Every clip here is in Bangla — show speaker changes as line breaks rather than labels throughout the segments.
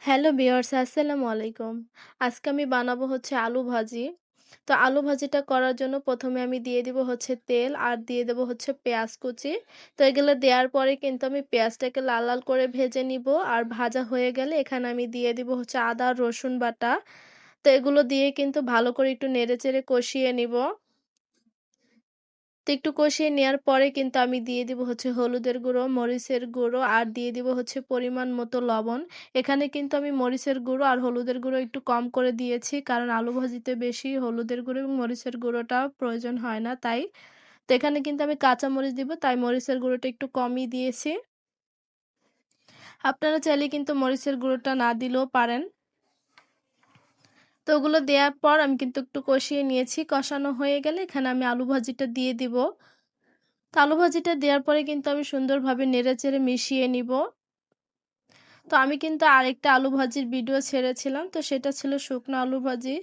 হ্যালো ভিউয়ার্স, আসসালামু আলাইকুম। আজকে আমি বানাবো হচ্ছে আলু ভাজি। তো আলু ভাজিটা করার জন্য ১ম এ আমি দিয়ে দিব হচ্ছে তেল আর দিয়ে দেব হচ্ছে পেঁয়াজ কুচি। তো এগুলো দেওয়ার পরে কিন্তু আমি পেঁয়াজটাকে লাল, লাল করে ভেজে নিব। আর ভাজা হয়ে গেলে এখানে আমি দিয়ে দিব হচ্ছে আদা, রসুন বাটা। তো এগুলো দিয়ে কিন্তু ভালো করে একটু নেড়েচেড়ে কষিয়ে নিব। তো একটু কষিয়ে নেওয়ার পরে কিন্তু আমি দিয়ে দিব হচ্ছে হলুদের গুঁড়ো, মরিচের গুঁড়ো আর দিয়ে দিব হচ্ছে পরিমাণ মতো লবণ। এখানে কিন্তু আমি মরিচের গুঁড়ো আর হলুদের গুঁড়ো একটু কম করে দিয়েছি, কারণ আলু ভাজিতে বেশি হলুদের গুঁড়ো এবং মরিচের গুঁড়োটা প্রয়োজন হয় না তাই। তো এখানে কিন্তু আমি কাঁচা মরিচ দিব, তাই মরিচের গুঁড়োটা একটু কমই দিয়েছি। আপনারা চাইলে কিন্তু মরিচের গুঁড়োটা না দিলেও পারেন। তো ওগুলো দেওয়ার পর আমি কিন্তু একটু কষিয়ে নিয়েছি। কষানো হয়ে গেলে এখানে আমি আলু ভাজিটা দিয়ে দিব। তো আলু ভাজিটা দেওয়ার পরে কিন্তু আমি সুন্দরভাবে নেড়েচেড়ে মিশিয়ে নিব। তো আমি কিন্তু আরেকটা আলু ভাজির ভিডিও ছেড়েছিলাম, তো সেটা ছিল শুকনো আলু ভাজি।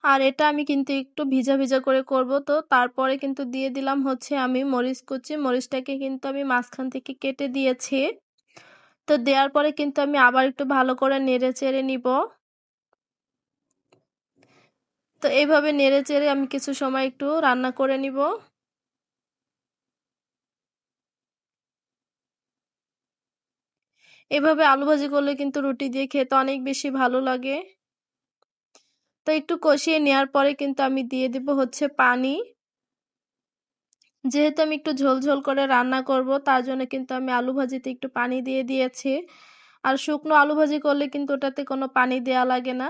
আর এটা আমি কিন্তু একটু ভিজা ভিজা করে করব। তো তারপরে কিন্তু দিয়ে দিলাম হচ্ছে আমি মরিচ কুচি। মরিচটাকে কিন্তু আমি মাঝখান থেকে কেটে দিয়েছি। তো দেওয়ার পরে কিন্তু আমি আবার একটু ভালো করে নেড়েচেড়ে নিব। তো এইভাবে নেড়েচেড়ে আমি কিছু সময় একটু রান্না করে নিব। এভাবে আলু ভাজি করলে কিন্তু রুটি দিয়ে খেতে অনেক বেশি ভালো লাগে। তো একটু কষিয়ে নেওয়ার পরে কিন্তু আমি দিয়ে দিব হচ্ছে পানি। যেহেতু আমি একটু ঝোল ঝোল করে রান্না করব, তার জন্য কিন্তু আমি আলু ভাজিতে একটু পানি দিয়ে দিয়েছি। আর শুকনো আলু ভাজি করলে কিন্তু ওটাতে কোনো পানি দেয়া লাগে না।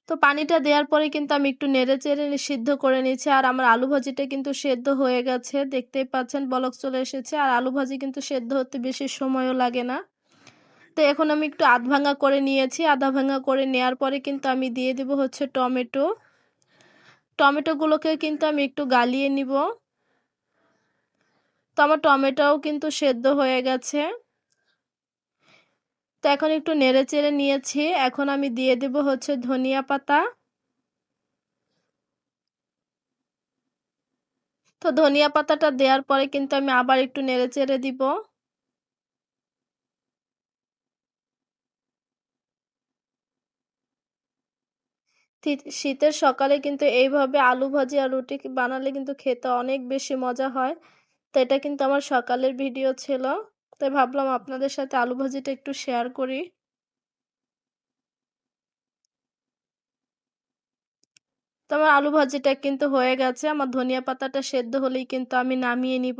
তো পানিটা দেওয়ার পরে কিন্তু আমি একটু নেড়েচেড়ে সিদ্ধ করে নিয়েছি। আর আমার আলু ভাজিটা কিন্তু সেদ্ধ হয়ে গেছে, দেখতেই পাচ্ছেন বলক চলে এসেছে। আর আলু ভাজি কিন্তু সেদ্ধ হতে বেশি সময়ও লাগে না। তো এখন আমি একটু আধ ভাঙা করে নিয়েছি। আধা ভাঙা করে নেওয়ার পরে কিন্তু আমি দিয়ে দেব হচ্ছে টমেটো। টমেটোগুলোকে কিন্তু আমি একটু গালিয়ে নিব। তো আমার টমেটোও কিন্তু সেদ্ধ হয়ে গেছে। তো এখন একটু নেড়েচেড়ে নিয়েছি। এখন আমি দিয়ে দেব হচ্ছে ধনিয়া পাতা। তো ধনিয়া পাতাটা দেওয়ার পরে কিন্তু আমি আবার একটু নেড়েচেড়ে দিব। শীতের সকালে কিন্তু এইভাবে আলু ভাজি আর রুটি বানালে কিন্তু খেতে অনেক বেশি মজা হয়। তো এটা কিন্তু আমার সকালের ভিডিও ছিল। তাই ভাবলাম আপনাদের সাথে আলু ভাজিটা একটু শেয়ার করি। তো আমার আলু ভাজিটা কিন্তু হয়ে গেছে। আমার ধনিয়া পাতাটা সেদ্ধ হলেই কিন্তু আমি নামিয়ে নিব।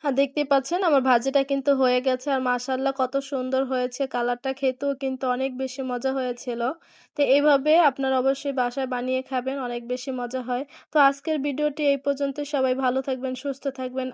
হ্যাঁ, দেখতেই পাচ্ছেন আমার ভাজিটা কিন্তু হয়ে গেছে। আর মাশাআল্লাহ কত সুন্দর হয়েছে, কালারটা খেতেও কিন্তু অনেক বেশি মজা হয়েছিল। তো এইভাবে আপনারা অবশ্যই বাসায় বানিয়ে খাবেন, অনেক বেশি মজা হয়। তো আজকের ভিডিওটি এই পর্যন্ত। সবাই ভালো থাকবেন, সুস্থ থাকবেন।